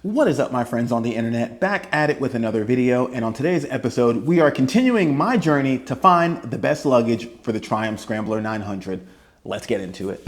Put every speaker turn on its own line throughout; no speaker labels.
What is up, my friends on the internet? Back at it with another video, and on today's episode we are continuing my journey to find the best luggage for the Triumph Scrambler 900. Let's get into it.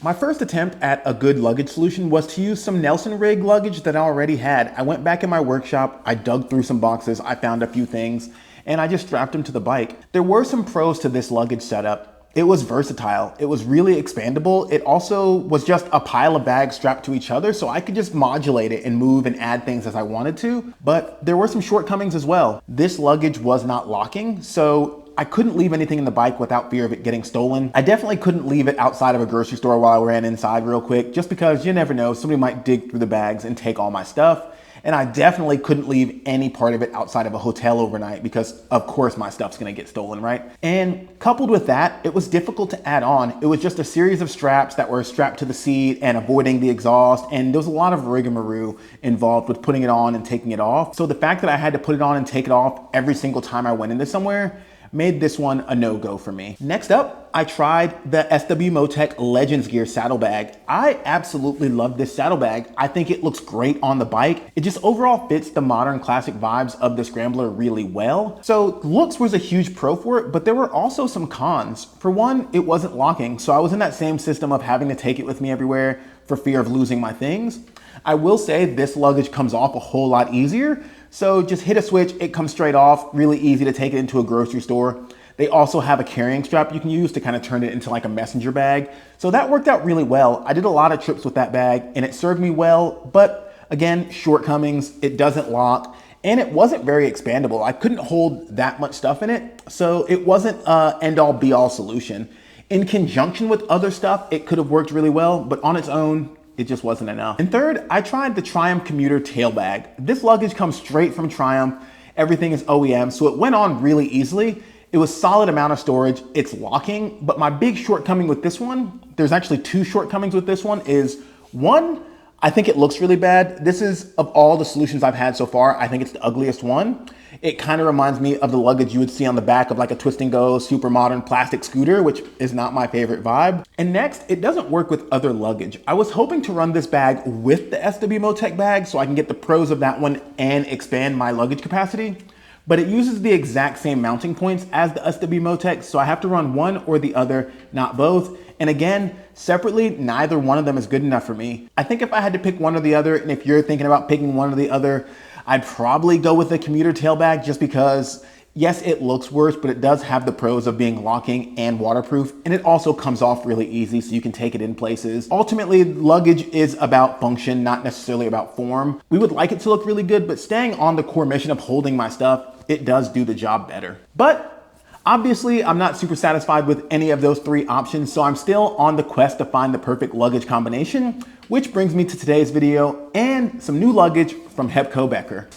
My first attempt at a good luggage solution was to use some Nelson rig luggage that I already had. I went back in my workshop, I dug through some boxes, I found a few things, and I just strapped them to the bike. There were some pros to this luggage setup. It was versatile, it was really expandable. It also was just a pile of bags strapped to each other, so I could just modulate it and move and add things as I wanted to. But there were some shortcomings as well. This luggage was not locking, so I couldn't leave anything in the bike without fear of it getting stolen. I definitely couldn't leave it outside of a grocery store while I ran inside real quick, just because you never know, somebody might dig through the bags and take all my stuff. And I definitely couldn't leave any part of it outside of a hotel overnight because of course my stuff's gonna get stolen, right? And coupled with that, it was difficult to add on. It was just a series of straps that were strapped to the seat and avoiding the exhaust. And there was a lot of rigmarole involved with putting it on and taking it off. So the fact that I had to put it on and take it off every single time I went into somewhere made this one a no-go for me. Next up, I tried the SW Motec Legends Gear saddlebag. I absolutely love this saddlebag. I think it looks great on the bike. It just overall fits the modern classic vibes of the Scrambler really well. So looks was a huge pro for it, but there were also some cons. For one, it wasn't locking, so I was in that same system of having to take it with me everywhere for fear of losing my things. I will say this luggage comes off a whole lot easier. So just hit a switch, it comes straight off, really easy to take it into a grocery store. They also have a carrying strap you can use to kind of turn it into like a messenger bag. So that worked out really well. I did a lot of trips with that bag and it served me well, but again, shortcomings, it doesn't lock and it wasn't very expandable. I couldn't hold that much stuff in it, so it wasn't an end-all be-all solution. In conjunction with other stuff, it could have worked really well, but on its own, it just wasn't enough. And third, I tried the Triumph Commuter tail bag. This luggage comes straight from Triumph. Everything is OEM, so it went on really easily. It was solid amount of storage. It's locking, but my big shortcoming with this one, there's actually two shortcomings with this one, is one, I think it looks really bad. This is, of all the solutions I've had so far, I think it's the ugliest one. It kind of reminds me of the luggage you would see on the back of like a twist and go super modern plastic scooter, which is not my favorite vibe. And next, it doesn't work with other luggage. I was hoping to run this bag with the SW Motec bag so I can get the pros of that one and expand my luggage capacity, but it uses the exact same mounting points as the SW Motec, so I have to run one or the other, not both. And again, separately, neither one of them is good enough for me. I think if I had to pick one or the other, and if you're thinking about picking one or the other, I'd probably go with the commuter tail bag just because, yes, it looks worse, but it does have the pros of being locking and waterproof, and it also comes off really easy so you can take it in places. Ultimately, luggage is about function, not necessarily about form. We would like it to look really good, but staying on the core mission of holding my stuff, it does do the job better. But obviously, I'm not super satisfied with any of those three options, so I'm still on the quest to find the perfect luggage combination, which brings me to today's video and some new luggage from Hepco Becker.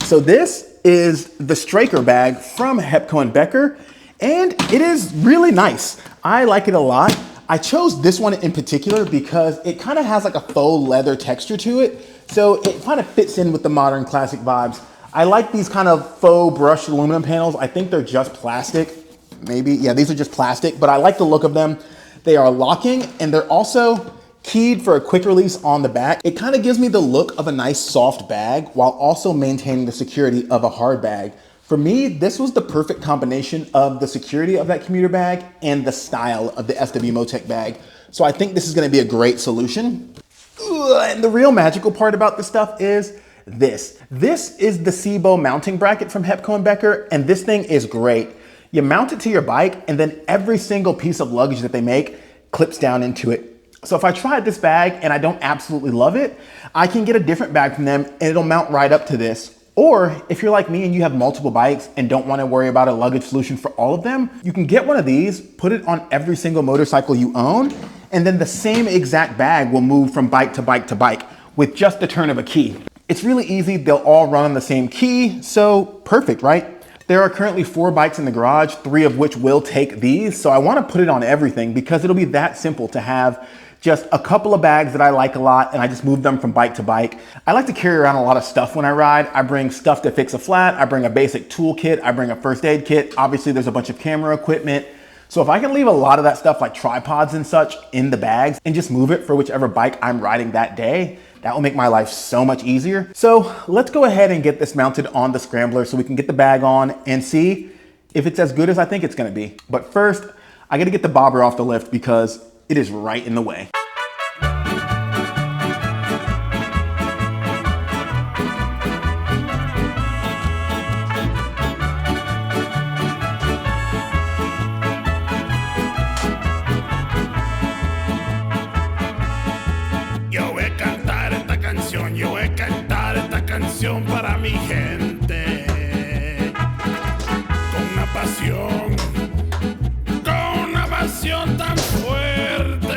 So this is the Straker bag from Hepco Becker, and it is really nice. I like it a lot. I chose this one in particular because it kind of has like a faux leather texture to it, so it kind of fits in with the modern classic vibes. I like these kind of faux brushed aluminum panels. I think they're just plastic, maybe. Yeah, these are just plastic, but I like the look of them. They are locking and they're also keyed for a quick release on the back. It kind of gives me the look of a nice soft bag while also maintaining the security of a hard bag. For me, this was the perfect combination of the security of that commuter bag and the style of the SW Motec bag. So I think this is gonna be a great solution. And the real magical part about this stuff is this. This is the SIBO mounting bracket from Hepco Becker, and this thing is great. You mount it to your bike, and then every single piece of luggage that they make clips down into it. So if I tried this bag and I don't absolutely love it, I can get a different bag from them and it'll mount right up to this. Or if you're like me and you have multiple bikes and don't want to worry about a luggage solution for all of them, you can get one of these, put it on every single motorcycle you own, and then the same exact bag will move from bike to bike to bike with just the turn of a key. It's really easy. They'll all run on the same key. So perfect, right? There are currently 4 bikes in the garage, 3 of which will take these. So I want to put it on everything because it'll be that simple to have just a couple of bags that I like a lot, and I just move them from bike to bike. I like to carry around a lot of stuff when I ride. I bring stuff to fix a flat. I bring a basic tool kit. I bring a first aid kit. Obviously there's a bunch of camera equipment. So if I can leave a lot of that stuff like tripods and such in the bags and just move it for whichever bike I'm riding that day, that will make my life so much easier. So let's go ahead and get this mounted on the Scrambler so we can get the bag on and see if it's as good as I think it's gonna be. But first, I gotta get the bobber off the lift because it is right in the way.
Para mi gente, con una pasión tan fuerte.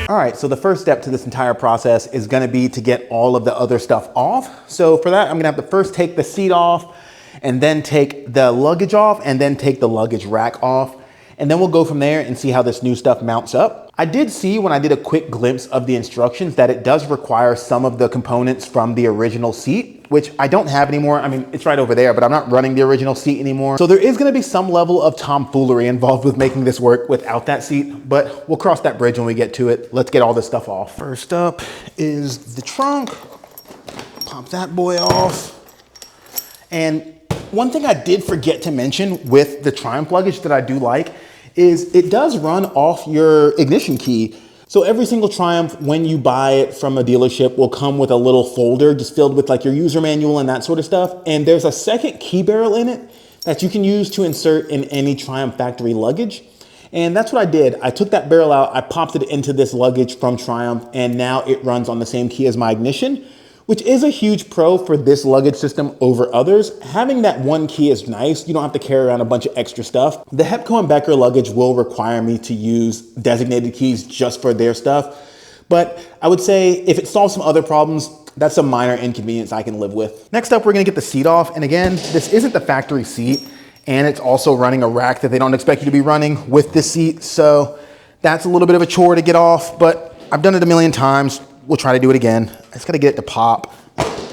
All right, so the first step to this entire process is gonna be to get all of the other stuff off. So for that, I'm gonna have to first take the seat off and then take the luggage off and then take the luggage rack off. And then we'll go from there and see how this new stuff mounts up. I did see when I did a quick glimpse of the instructions that it does require some of the components from the original seat, which I don't have anymore. I mean, it's right over there, but I'm not running the original seat anymore. So there is gonna be some level of tomfoolery involved with making this work without that seat, but we'll cross that bridge when we get to it. Let's get all this stuff off. First up is the trunk. Pop that boy off. And one thing I did forget to mention with the Triumph luggage that I do like is it does run off your ignition key. So every single Triumph, when you buy it from a dealership, will come with a little folder just filled with like your user manual and that sort of stuff. And there's a second key barrel in it that you can use to insert in any Triumph factory luggage. And that's what I did. I took that barrel out, I popped it into this luggage from Triumph, and now it runs on the same key as my ignition, which is a huge pro for this luggage system over others. Having that one key is nice. You don't have to carry around a bunch of extra stuff. The Hepco Becker luggage will require me to use designated keys just for their stuff. But I would say if it solves some other problems, that's a minor inconvenience I can live with. Next up, we're gonna get the seat off. And again, this isn't the factory seat, and it's also running a rack that they don't expect you to be running with this seat. So that's a little bit of a chore to get off, but I've done it a million times. We'll try to do it again. I just gotta get it to pop.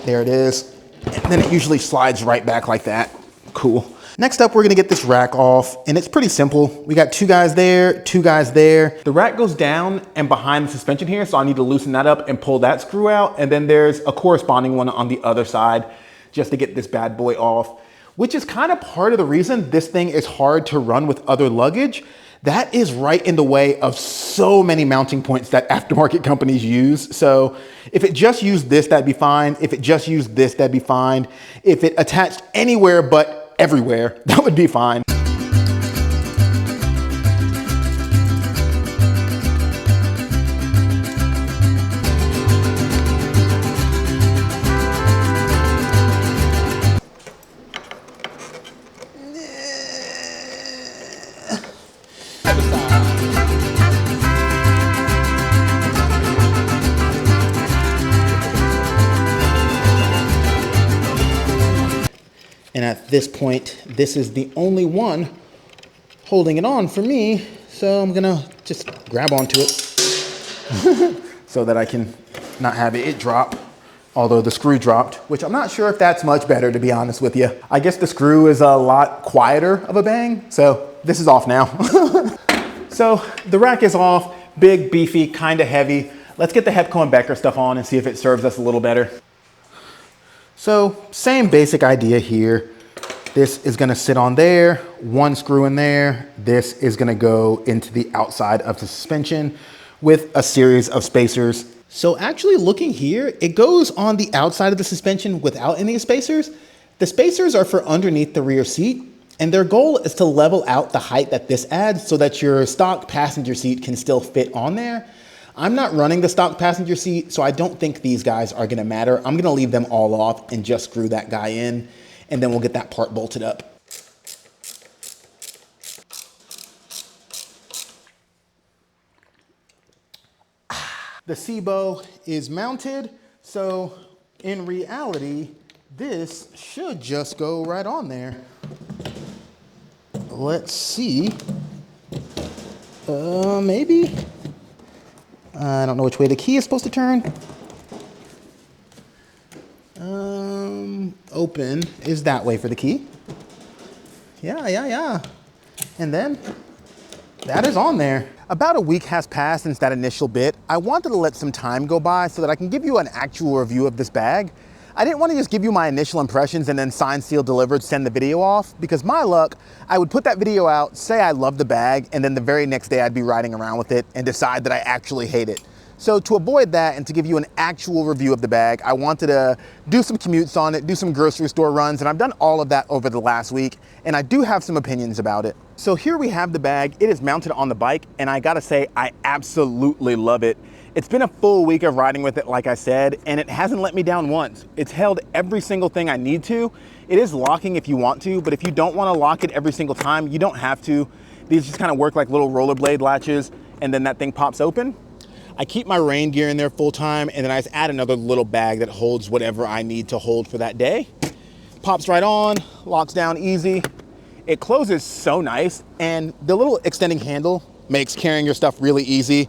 There it is. And then it usually slides right back like that. Cool. Next up, we're gonna get this rack off, and it's pretty simple. We got 2 guys there, 2 guys there. The rack goes down and behind the suspension here, so I need to loosen that up and pull that screw out. And then there's a corresponding one on the other side just to get this bad boy off, which is kind of part of the reason this thing is hard to run with other luggage. That is right in the way of so many mounting points that aftermarket companies use. So if it just used this, that'd be fine. If it just used this, that'd be fine. If it attached anywhere but everywhere, that would be fine. And at this point, this is the only one holding it on for me. So I'm gonna just grab onto it so that I can not have it drop, although the screw dropped, which I'm not sure if that's much better, to be honest with you. I guess the screw is a lot quieter of a bang, so this is off now. So the rack is off, big, beefy, kind of heavy. Let's get the Hepco Becker stuff on and see if it serves us a little better. So same basic idea here. This is gonna sit on there, 1 screw in there. This is gonna go into the outside of the suspension with a series of spacers. So actually looking here, it goes on the outside of the suspension without any spacers. The spacers are for underneath the rear seat, and their goal is to level out the height that this adds so that your stock passenger seat can still fit on there. I'm not running the stock passenger seat, so I don't think these guys are gonna matter. I'm gonna leave them all off and just screw that guy in, and then we'll get that part bolted up. The C-bow is mounted, so in reality, this should just go right on there. Let's see. Maybe. I don't know which way the key is supposed to turn. Open is that way for the key. Yeah. And then that is on there. About a week has passed since that initial bit. I wanted to let some time go by so that I can give you an actual review of this bag. I didn't want to just give you my initial impressions and then sign, seal, delivered, send the video off, because my luck, I would put that video out, say I love the bag, and then the very next day I'd be riding around with it and decide that I actually hate it. So to avoid that and to give you an actual review of the bag, I wanted to do some commutes on it, do some grocery store runs, and I've done all of that over the last week, and I do have some opinions about it. So here we have the bag. It is mounted on the bike, and I gotta say, I absolutely love it. It's been a full week of riding with it, like I said, and it hasn't let me down once. It's held every single thing I need to. It is locking if you want to, but if you don't want to lock it every single time, you don't have to. These just kind of work like little rollerblade latches, and then that thing pops open. I keep my rain gear in there full time, and then I just add another little bag that holds whatever I need to hold for that day. Pops right on, locks down easy. It closes so nice, and the little extending handle makes carrying your stuff really easy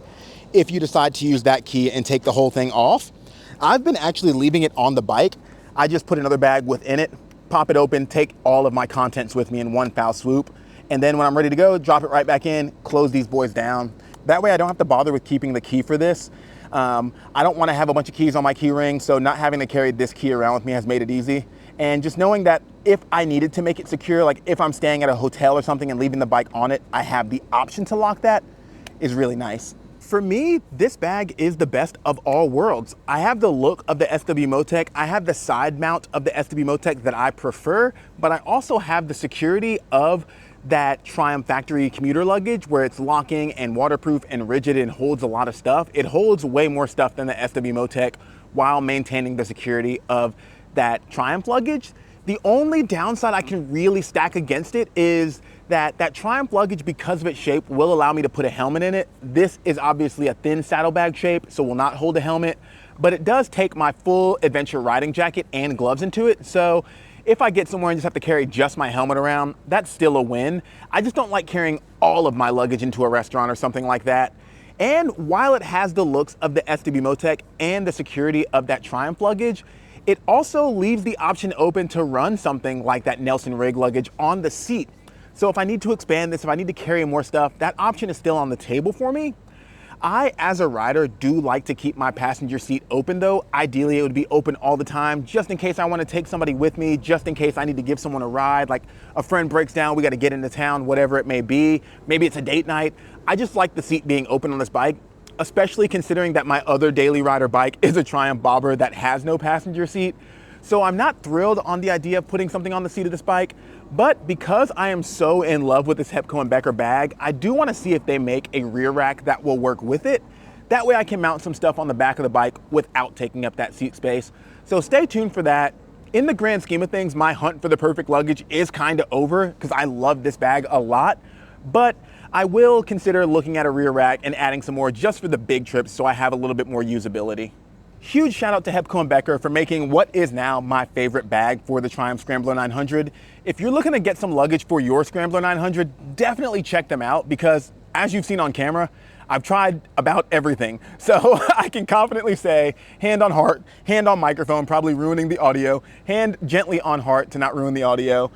if you decide to use that key and take the whole thing off. I've been actually leaving it on the bike. I just put another bag within it, pop it open, take all of my contents with me in one foul swoop, and then when I'm ready to go, drop it right back in, close these boys down. That way I don't have to bother with keeping the key for this. I don't want to have a bunch of keys on my key ring, so not having to carry this key around with me has made it easy. And just knowing that if I needed to make it secure, like if I'm staying at a hotel or something and leaving the bike on it, I have the option to lock that, is really nice. For me, this bag is the best of all worlds. I have the look of the SW Motec. I have the side mount of the SW Motec that I prefer, but I also have the security of that Triumph factory commuter luggage where it's locking and waterproof and rigid and holds a lot of stuff. It holds way more stuff than the SW Motec while maintaining the security of that Triumph luggage. The only downside I can really stack against it is that Triumph luggage, because of its shape, will allow me to put a helmet in it. This is obviously a thin saddlebag shape, so will not hold a helmet, but it does take my full adventure riding jacket and gloves into it. So if I get somewhere and just have to carry just my helmet around, that's still a win. I just don't like carrying all of my luggage into a restaurant or something like that. And while it has the looks of the SW Motec and the security of that Triumph luggage, it also leaves the option open to run something like that Nelson rig luggage on the seat. So if I need to expand this, if I need to carry more stuff, that option is still on the table for me. I, as a rider, do like to keep my passenger seat open though. Ideally, it would be open all the time, just in case I want to take somebody with me, just in case I need to give someone a ride, like a friend breaks down, we got to get into town, whatever it may be. Maybe it's a date night. I just like the seat being open on this bike, especially considering that my other daily rider bike is a Triumph Bobber that has no passenger seat. So I'm not thrilled on the idea of putting something on the seat of this bike, but because I am so in love with this Hepco Becker bag, I do want to see if they make a rear rack that will work with it. That way I can mount some stuff on the back of the bike without taking up that seat space. So stay tuned for that. In the grand scheme of things, my hunt for the perfect luggage is kind of over because I love this bag a lot, but I will consider looking at a rear rack and adding some more just for the big trips so I have a little bit more usability. Huge shout out to Hepco Becker for making what is now my favorite bag for the Triumph Scrambler 900. If you're looking to get some luggage for your Scrambler 900, definitely check them out because as you've seen on camera, I've tried about everything. So I can confidently say, hand on heart, hand on microphone, probably ruining the audio, hand gently on heart to not ruin the audio.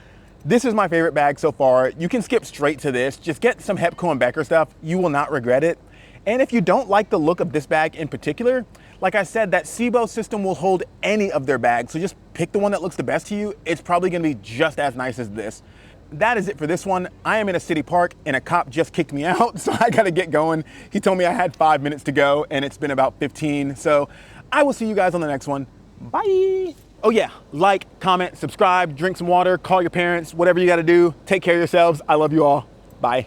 This is my favorite bag so far. You can skip straight to this. Just get some Hepco Becker stuff. You will not regret it. And if you don't like the look of this bag in particular, like I said, that SIBO system will hold any of their bags. So just pick the one that looks the best to you. It's probably gonna be just as nice as this. That is it for this one. I am in a city park and a cop just kicked me out, so I gotta get going. He told me I had 5 minutes to go and it's been about 15. So I will see you guys on the next one. Bye. Oh yeah, like, comment, subscribe, drink some water, call your parents, whatever you gotta do. Take care of yourselves. I love you all. Bye.